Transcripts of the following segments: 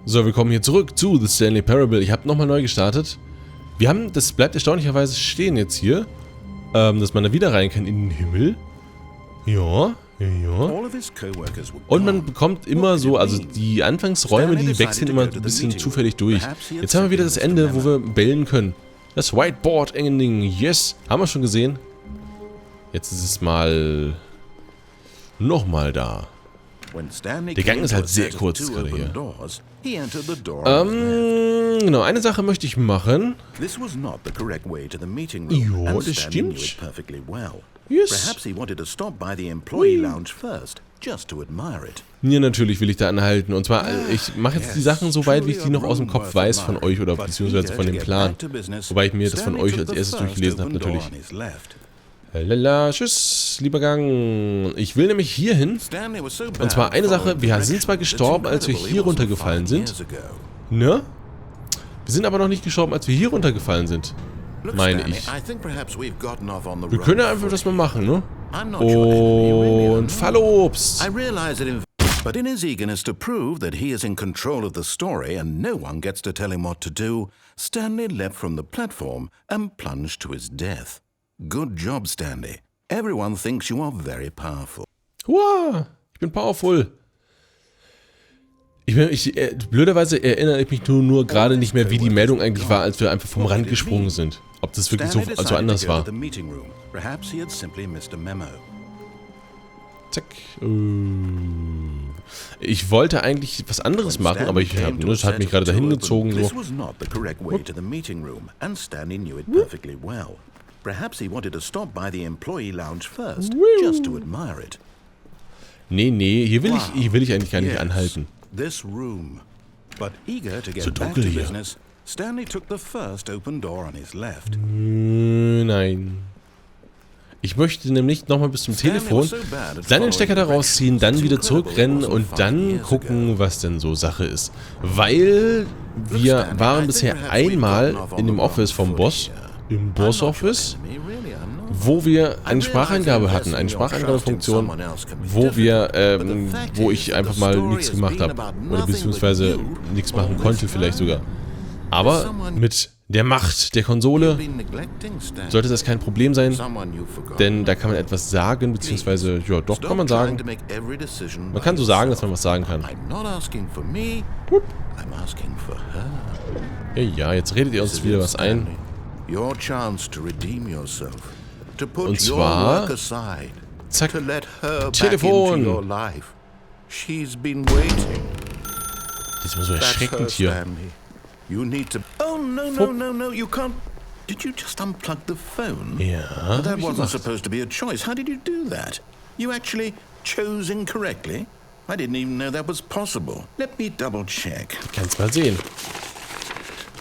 So, wir kommen hier zurück zu The Stanley Parable. Ich habe nochmal neu gestartet. Wir haben, das bleibt erstaunlicherweise stehen jetzt hier, dass man da wieder rein kann in den Himmel. Ja. Und man bekommt immer so, also die Anfangsräume, die wechseln immer ein bisschen zufällig durch. Jetzt haben wir wieder das Ende, wo wir bellen können. Das Whiteboard-Ending, yes. Haben wir schon gesehen. Jetzt ist es mal nochmal da. Der Gang ist halt sehr kurz gerade hier. Genau, eine Sache möchte ich machen. Ja, das stimmt. Yes. Ja, natürlich will ich da anhalten. Und zwar, ich mache jetzt die Sachen so weit, wie ich die noch aus dem Kopf weiß von euch oder beziehungsweise von dem Plan. Wobei ich mir das von euch als erstes durchgelesen habe, natürlich. Lala, tschüss, lieber Gang. Ich will nämlich hier hin. Und zwar eine Sache, wir sind zwar gestorben, als wir hier runtergefallen sind. Ne? Wir sind aber noch nicht gestorben, als wir hier runtergefallen sind. Meine ich. Wir können ja einfach das mal machen, ne? Und Fallobst. But in his eagerness to prove that he is in control of the story and no one gets to tell him what to do, Stanley leapt from the platform and plunged to his death. Good job, Stanley. Everyone thinks you are very powerful. Wow, ich bin powerful. Blöderweise erinnere ich mich nur gerade nicht mehr, wie die Meldung eigentlich war, als wir einfach vom Rand gesprungen sind. Ob das wirklich so anders war. Zack. Ich wollte eigentlich was anderes machen, aber das hat mich gerade dahin gezogen. So. Nee, hier will ich eigentlich gar nicht anhalten. So dunkel hier. Nein. Ich möchte nämlich nochmal bis zum Telefon, dann den Stecker da rausziehen, dann wieder zurückrennen und dann gucken, was denn so Sache ist. Weil wir waren bisher einmal in dem Office vom Boss, im Boss-Office, wo wir eine Spracheingabe hatten, eine Spracheingabefunktion, wo ich einfach mal nichts gemacht habe. Oder beziehungsweise nichts machen konnte vielleicht sogar. Aber mit der Macht der Konsole sollte das kein Problem sein, denn da kann man etwas sagen, beziehungsweise, ja, doch kann man sagen. Man kann so sagen, dass man was sagen kann. Ja, jetzt redet ihr uns wieder was ein. Und zwar, zack, Telefon. Das ist immer so erschreckend hier. You need to. Oh, no, you can't. Did you just unplug the phone? Ja. That wasn't supposed to be a choice. How did you do that? You actually chose incorrectly? I didn't even know that was possible. Let me double check. Du kannst mal sehen.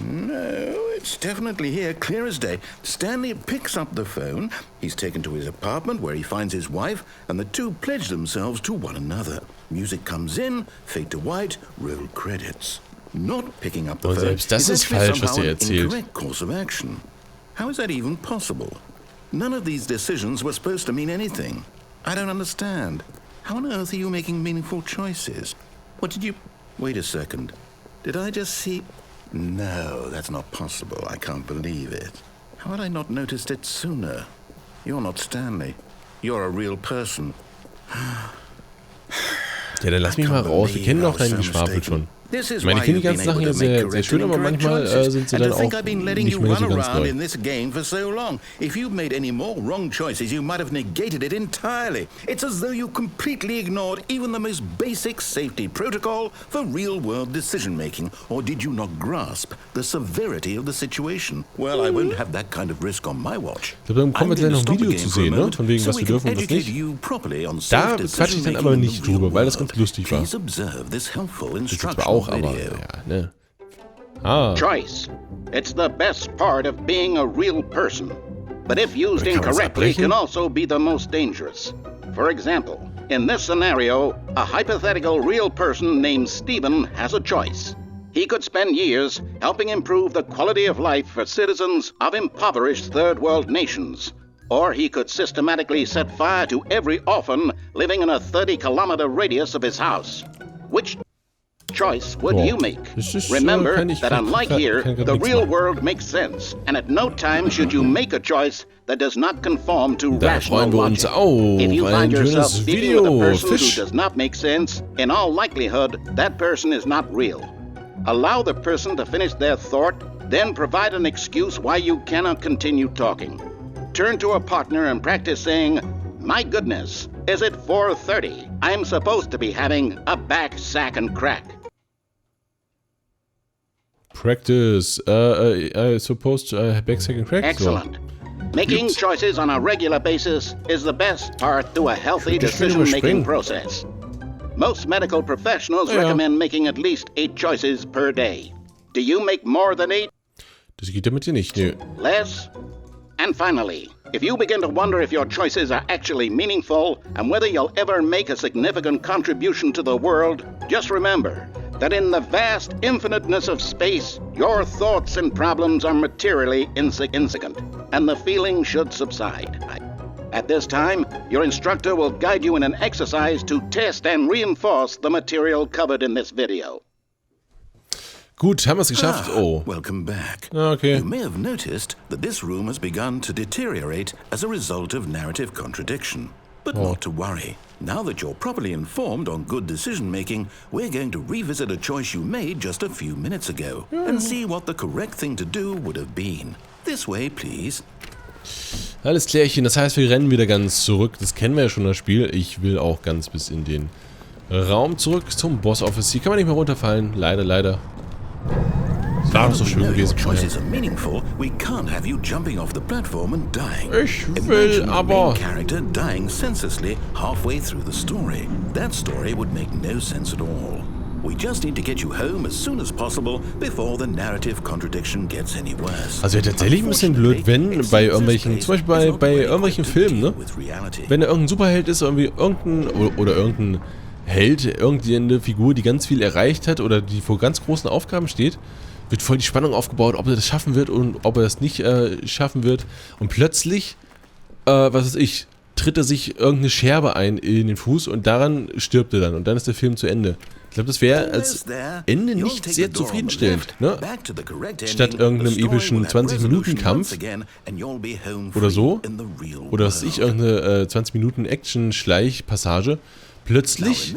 No, it's definitely here, clear as day. Stanley picks up the phone. He's taken to his apartment where he finds his wife, and the two pledge themselves to one another. Music comes in, fade to white, roll credits. Not picking up the phone selbst das ist falsch, was ihr erzählt. Course of action. How is that even possible? None of these decisions were supposed to mean anything. I don't understand. How on earth are you making meaningful choices? What did you... Wait a second. Did I just see... No, that's not possible. I can't believe it. How had I not noticed it sooner? You're not Stanley. You're a real person. Ja, dann lass mich mal raus. Wir kennen doch deinen Geschwafel schon. Ich meine, ich finde die ganzen Sachen hier sehr, sehr schön, aber manchmal sind sie dann auch nicht mehr so ganz neu. If you've made any more wrong choices, you might have negated it entirely. It's as though you completely ignored even the most basic safety protocol for real-world decision-making. Or did you not grasp the severity of the situation? Well, I won't have that kind of risk on my watch. Ich glaube, dann kommen wir gleich noch ein Video zu sehen, ne? Von wegen, was wir dürfen und was nicht. Da quatsche ich dann aber nicht drüber, weil das ganz lustig war. Das ist zwar auch, aber ja, ne? Choice. It's the best part of being a real person. But if used incorrectly, can also be the most dangerous. For example, in this scenario, a hypothetical real person named Stephen has a choice. He could spend years helping improve the quality of life for citizens of impoverished third world nations. Or he could systematically set fire to every orphan living in a 30-kilometer radius of his house. Which choice would you make? Remember that unlike here, the real world makes sense, and at no time should you make a choice that does not conform to rational logic. If you find yourself speaking with a person who does not make sense, in all likelihood, that person is not real. Allow the person to finish their thought, then provide an excuse why you cannot continue talking. Turn to a partner and practice saying, "My goodness, is it 4:30? I'm supposed to be having a back, sack, and crack." Practice. Supposed to back, sack, and crack? Excellent. Making choices on a regular basis is the best part to a healthy decision-making process. Most medical professionals recommend making at least 8 choices per day. Do you make more than 8? Das geht damit hier nicht, nö. Less? And finally, if you begin to wonder if your choices are actually meaningful and whether you'll ever make a significant contribution to the world, just remember that in the vast infiniteness of space, your thoughts and problems are materially insignificant, and the feeling should subside. At this time, your instructor will guide you in an exercise to test and reinforce the material covered in this video. Gut, haben wir es geschafft. Oh. Welcome back. Okay. You may have noticed that this room has begun to deteriorate as a result of narrative contradiction. But not to worry. Now that you're properly informed on good decision-making, we're going to revisit a choice you made just a few minutes ago and see what the correct thing to do would have been. This way, please. Alles klärchen. Das heißt, wir rennen wieder ganz zurück. Das kennen wir ja schon, das Spiel. Ich will auch ganz bis in den Raum zurück zum Boss-Office. Hier kann man nicht mehr runterfallen. Leider, leider. Das war doch so schön gewesen. Ich will aber... Also ja, tatsächlich ein bisschen blöd, wenn bei irgendwelchen, zum Beispiel bei irgendwelchen Filmen, ne? Wenn da irgendein Superheld ist, irgendwie irgendein Held, irgendeine Figur, die ganz viel erreicht hat oder die vor ganz großen Aufgaben steht, wird voll die Spannung aufgebaut, ob er das schaffen wird und ob er das nicht schaffen wird. Und plötzlich, was weiß ich, tritt er sich irgendeine Scherbe ein in den Fuß und daran stirbt er dann. Und dann ist der Film zu Ende. Ich glaube, das wäre als Ende nicht sehr zufriedenstellend, ne? Statt irgendeinem epischen 20-Minuten-Kampf oder so, oder was weiß ich, irgendeine 20-Minuten-Action-Schleich-Passage, plötzlich,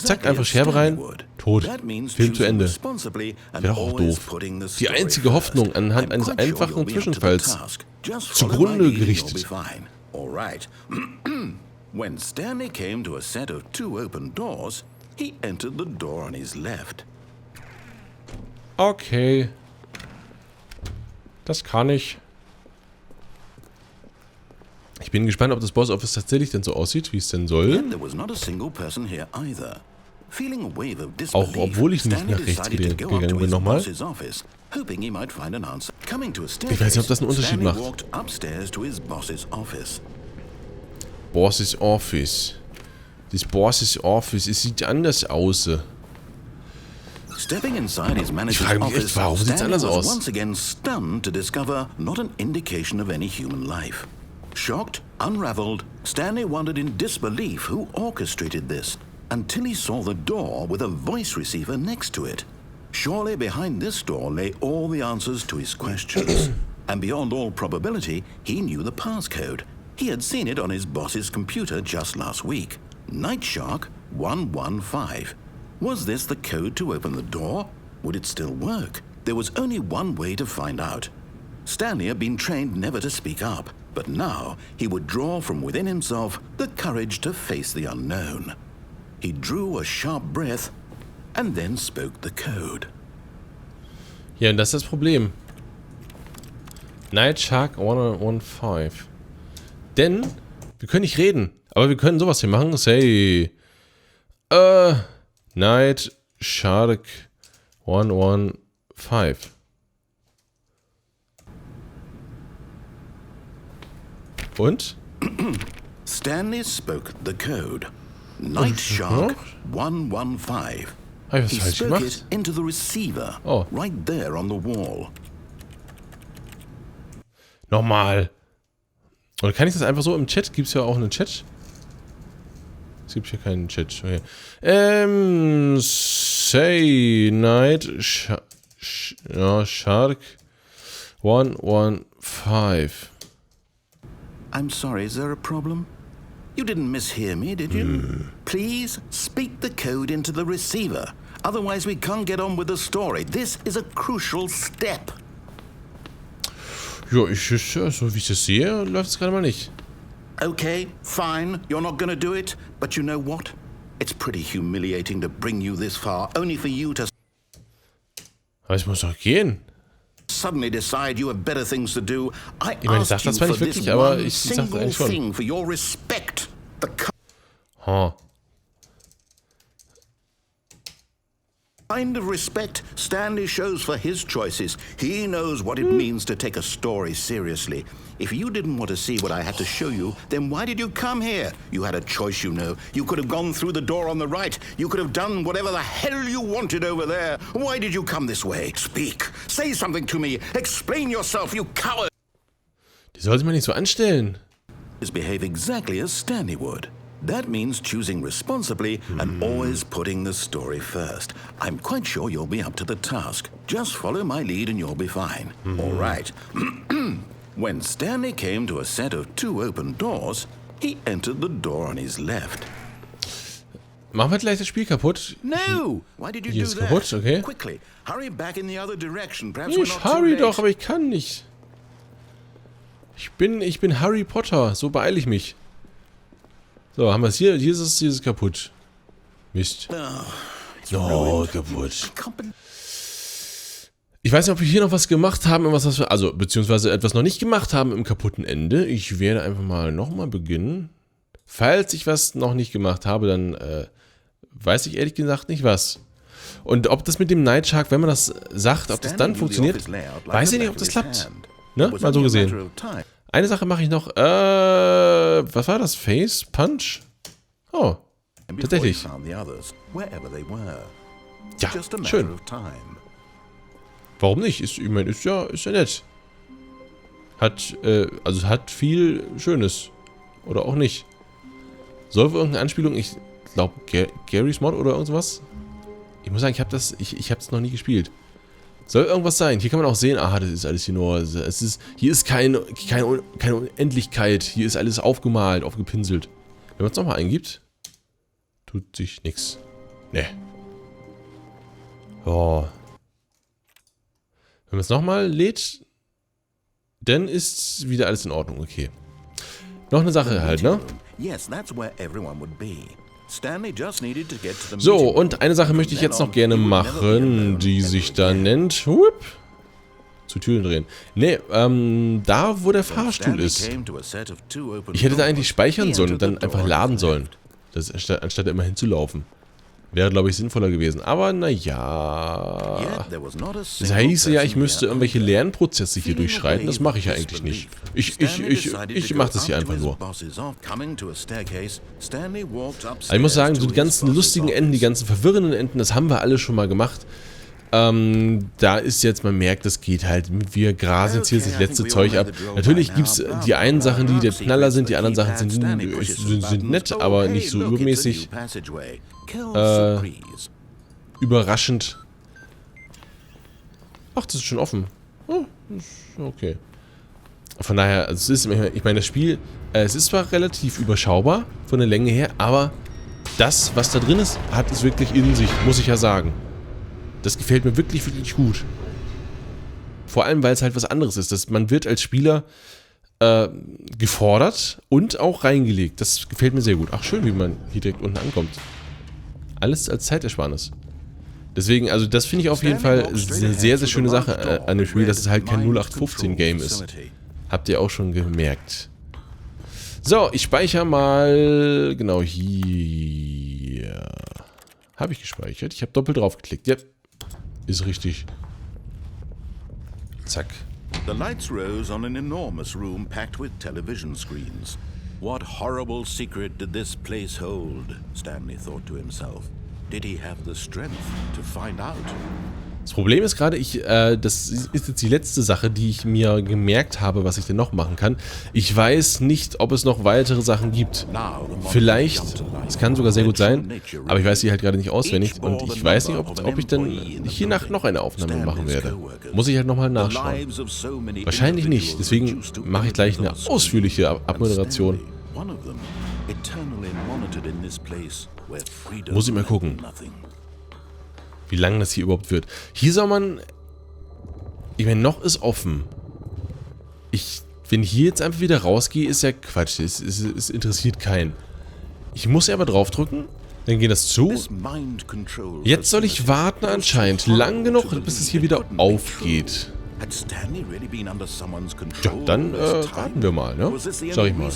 zack, einfach Scherbe rein, tot, Film zu Ende. Wäre doch auch doof. Die einzige Hoffnung anhand eines einfachen Zwischenfalls zugrunde gerichtet. When Stanley came to a set of 2 open doors, he entered the door on his left. Okay. Das kann ich. Ich bin gespannt, ob das Boss Office tatsächlich denn so aussieht, wie es denn soll. Auch obwohl ich nicht nach rechts gegangen bin nochmal. Ich weiß nicht, ob das einen Unterschied macht. Boss's Office. Das Boss's Office, es sieht anders aus. Ich frage mich echt, warum sieht es anders aus? Shocked, unraveled, Stanley wondered in disbelief who orchestrated this, until he saw the door with a voice receiver next to it. Surely behind this door lay all the answers to his questions. And beyond all probability, he knew the passcode. He had seen it on his boss's computer just last week. Night Shark 115. Was this the code to open the door? Would it still work? There was only one way to find out. Stanley had been trained never to speak up, but now he would draw from within himself the courage to face the unknown. He drew a sharp breath and then spoke the code. Ja, und das ist das Problem. Night Shark 115. Denn wir können nicht reden, aber wir können sowas hier machen. Say, Night Shark 115. Und? Stanley spoke the code. Night Shark 115. Habe ich was falsch gemacht? It into the receiver, right there on the wall. Nochmal. Oder kann ich das einfach so im Chat? Gibt es ja auch einen Chat? gibt hier keinen Chat. Okay. Say Night Shark 115. I'm sorry, is there a problem? You didn't mishear me, did you? Please speak the code into the receiver. Otherwise we can't get on with the story. This is a crucial step. Ja, so wie ich das sehe, läuft es gerade mal nicht. Okay, fine, you're not gonna do it, but you know what? It's pretty humiliating to bring you this far, only for you to Aber ich muss doch gehen. suddenly decide you have better things to do. I Ich meine, ich sag asked das you zwar for nicht this wirklich, aber one ich sag das single eigentlich schon. thing for your respect. The kind of respect Stanley shows for his choices. He knows what it means to take a story seriously. If you didn't want to see what I had to show you, then why did you come here? You had a choice, you know. You could have gone through the door on the right. You could have done whatever the hell you wanted over there. Why did you come this way? Speak. Say something to me. Explain yourself, you coward. Die sollte man nicht so anstellen. Behave exactly as Stanley would. That means choosing responsibly and always putting the story first. I'm quite sure you'll be up to the task. Just follow my lead and you'll be fine. All right. When Stanley came to a set of 2 open doors, he entered the door on his left. Machen wir gleich das Spiel kaputt. No! Why did you Hier do ist that? kaputt, okay. Quickly, hurry back in the other direction. Perhaps we're Ich not too hurry late. doch, aber ich kann nicht. Ich bin Harry Potter, so beeile ich mich. So, haben wir es hier. Hier ist es kaputt. Mist. Oh, kaputt. Ich weiß nicht, ob wir hier noch was gemacht haben, beziehungsweise etwas noch nicht gemacht haben im kaputten Ende. Ich werde einfach mal nochmal beginnen. Falls ich was noch nicht gemacht habe, dann weiß ich ehrlich gesagt nicht was. Und ob das mit dem Night Shark, wenn man das sagt, ob das dann funktioniert, weiß ich nicht, ob das klappt. Ne? Mal so gesehen. Eine Sache mache ich noch. Was war das? Face Punch? Oh, tatsächlich. Ja, schön. Warum nicht? Ich meine, ist ja nett. Hat viel Schönes. Oder auch nicht. Soll wohl irgendeine Anspielung, ich glaube, Garys Mod oder irgendwas? Ich muss sagen, ich habe das noch nie gespielt. Soll irgendwas sein. Hier kann man auch sehen, aha, das ist alles hier nur, hier ist keine Unendlichkeit. Hier ist alles aufgemalt, aufgepinselt. Wenn man es nochmal eingibt, tut sich nichts. Ne. Oh. Wenn man es nochmal lädt, dann ist wieder alles in Ordnung, okay. Noch eine Sache halt, ne? So, und eine Sache möchte ich jetzt noch gerne machen, die sich da nennt... Zu Türen drehen. Ne, da wo der Fahrstuhl ist. Ich hätte da eigentlich speichern sollen und dann einfach laden sollen. Das anstatt immer hinzulaufen. Wäre, glaube ich, sinnvoller gewesen. Aber naja. Das hieße ja, ich müsste irgendwelche Lernprozesse hier durchschreiten. Das mache ich ja eigentlich nicht. Ich mache das hier einfach nur. Aber ich muss sagen, so die ganzen lustigen Enden, die ganzen verwirrenden Enden, das haben wir alle schon mal gemacht. Da ist jetzt, man merkt, das geht halt, wir grasen jetzt hier das letzte Zeug ab. Natürlich gibt es die einen Sachen, die der Knaller sind, die anderen Sachen sind nett, aber nicht so übermäßig überraschend. Ach, das ist schon offen. Oh, okay. Von daher, also es ist, ich meine, das Spiel, es ist zwar relativ überschaubar von der Länge her, aber das, was da drin ist, hat es wirklich in sich, muss ich ja sagen. Das gefällt mir wirklich, wirklich gut. Vor allem, weil es halt was anderes ist. Man wird als Spieler gefordert und auch reingelegt. Das gefällt mir sehr gut. Ach, schön, wie man hier direkt unten ankommt. Alles als Zeitersparnis. Deswegen, also das finde ich auf jeden Fall eine sehr, sehr schöne Sache an dem Spiel, dass es halt kein 0815-Game ist. Habt ihr auch schon gemerkt. So, ich speichere mal... Genau, hier... Habe ich gespeichert. Ich habe doppelt drauf geklickt. Ja, ist richtig. Zack. The lights rose on an enormous room packed with television screens. What horrible secret did this place hold? Stanley thought to himself. Did he have the strength to find out? Das Problem ist gerade, das ist jetzt die letzte Sache, die ich mir gemerkt habe, was ich denn noch machen kann. Ich weiß nicht, ob es noch weitere Sachen gibt. Vielleicht, es kann sogar sehr gut sein, aber ich weiß sie halt gerade nicht auswendig und ich weiß nicht, ob ich dann hier noch eine Aufnahme machen werde. Muss ich halt nochmal nachschauen. Wahrscheinlich nicht, deswegen mache ich gleich eine ausführliche Abmoderation. Muss ich mal gucken, wie lange das hier überhaupt wird. Hier soll man... Ich meine, noch ist offen. Wenn ich hier jetzt einfach wieder rausgehe, ist ja Quatsch. Es interessiert keinen. Ich muss ja aber draufdrücken. Dann geht das zu. Jetzt soll ich warten anscheinend. Lang genug, bis es hier wieder aufgeht. Ja, dann warten wir mal, ne? Sag ich mal.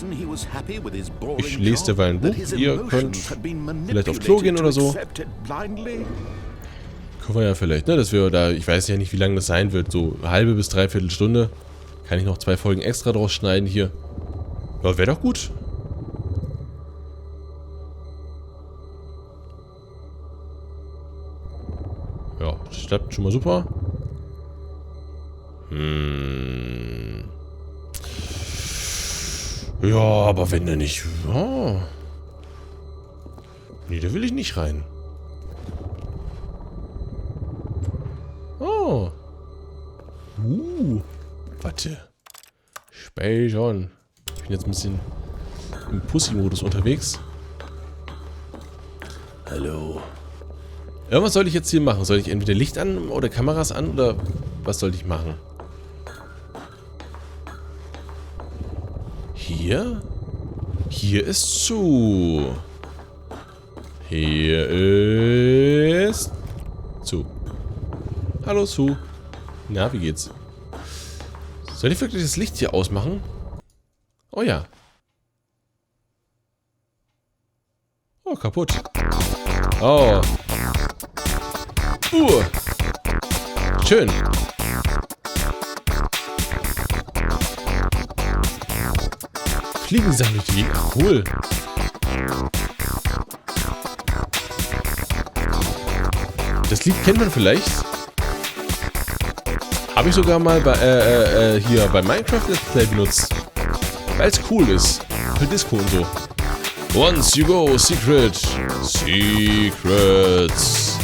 Ich lese derweil ein Buch. Ihr könnt vielleicht auf Klo gehen oder so. Können wir ja vielleicht, ne? Dass wir da, ich weiß ja nicht, wie lange das sein wird. So eine halbe bis dreiviertel Stunde. Kann ich noch 2 Folgen extra draus schneiden hier. Ja, wäre doch gut. Ja, das klappt schon mal super. Ja, aber wenn er nicht... Oh. Nee, da will ich nicht rein. Oh. Warte. Speichern. Ich bin jetzt ein bisschen im Pussy-Modus unterwegs. Hallo. Was soll ich jetzt hier machen? Soll ich entweder Licht an oder Kameras an oder was soll ich machen? Hier? Hier ist zu. Hier ist zu. Hallo Su. Na, wie geht's? Soll ich wirklich das Licht hier ausmachen? Oh ja. Oh, kaputt. Oh. Schön. Fliegen die Sachen durch die Gegend. Cool. Das Lied kennt man vielleicht. Habe ich sogar mal hier bei Minecraft Let's Play benutzt. Weil es cool ist. Für Disco und so. Once you go, secret. Secrets.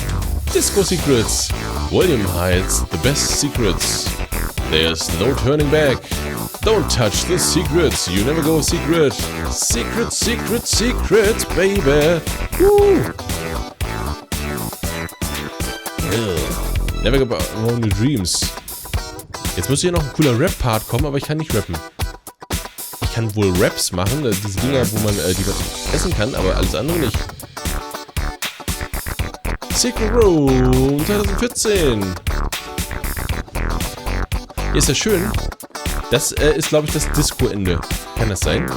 Disco Secrets. William hides the best secrets. There's no turning back. Don't touch the secrets. You never go secret. Secret, secret, secrets, baby. Woo. Never go wrong your dreams. Jetzt müsste hier noch ein cooler Rap-Part kommen, aber ich kann nicht rappen. Ich kann wohl Raps machen, diese Dinger, wo man die essen kann, aber alles andere nicht. Secret Room 2014. Hier ist ja schön. Das ist, glaube ich, das Disco-Ende. Kann das sein?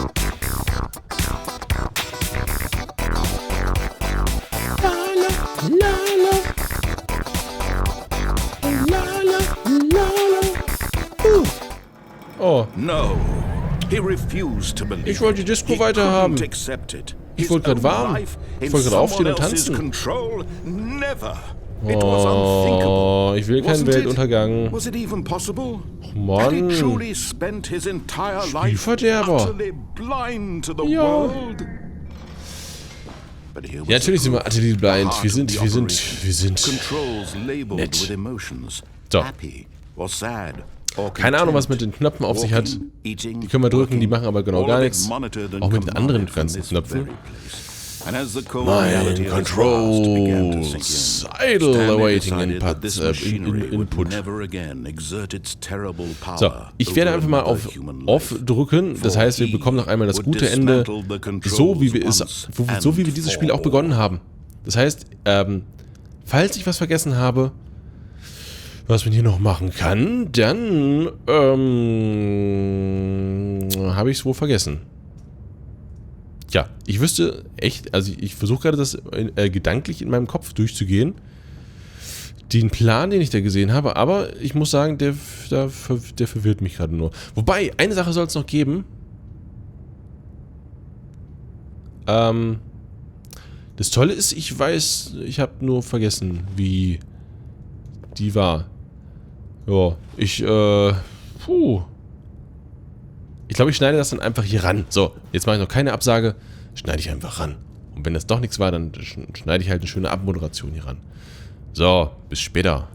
Oh. Ich wollte die Disco weiterhaben. Ich wurde gerade warm. Ich wollte gerade aufstehen und tanzen. Oh, ich will keinen Weltuntergang. Och Mann. Spielverderber. Ja. Ja, natürlich sind wir utterly blind. Wir sind nett. So. Keine Ahnung, was mit den Knöpfen auf sich hat. Die können wir drücken, die machen aber genau gar nichts. Auch mit den anderen ganzen Knöpfen. Mind controls. Idle awaiting input. So, ich werde einfach mal auf Off drücken. Das heißt, wir bekommen noch einmal das gute Ende, so wie wir dieses Spiel auch begonnen haben. Das heißt, falls ich was vergessen habe, was man hier noch machen kann, dann habe ich es wohl vergessen. Ja, ich wüsste echt, also ich versuche gerade das gedanklich in meinem Kopf durchzugehen. Den Plan, den ich da gesehen habe, aber ich muss sagen, der verwirrt mich gerade nur. Wobei, eine Sache soll es noch geben. Das Tolle ist, ich weiß, ich habe nur vergessen, wie die war. Ja, ich glaube, ich schneide das dann einfach hier ran. So, jetzt mache ich noch keine Absage, schneide ich einfach ran. Und wenn das doch nichts war, dann schneide ich halt eine schöne Abmoderation hier ran. So, bis später.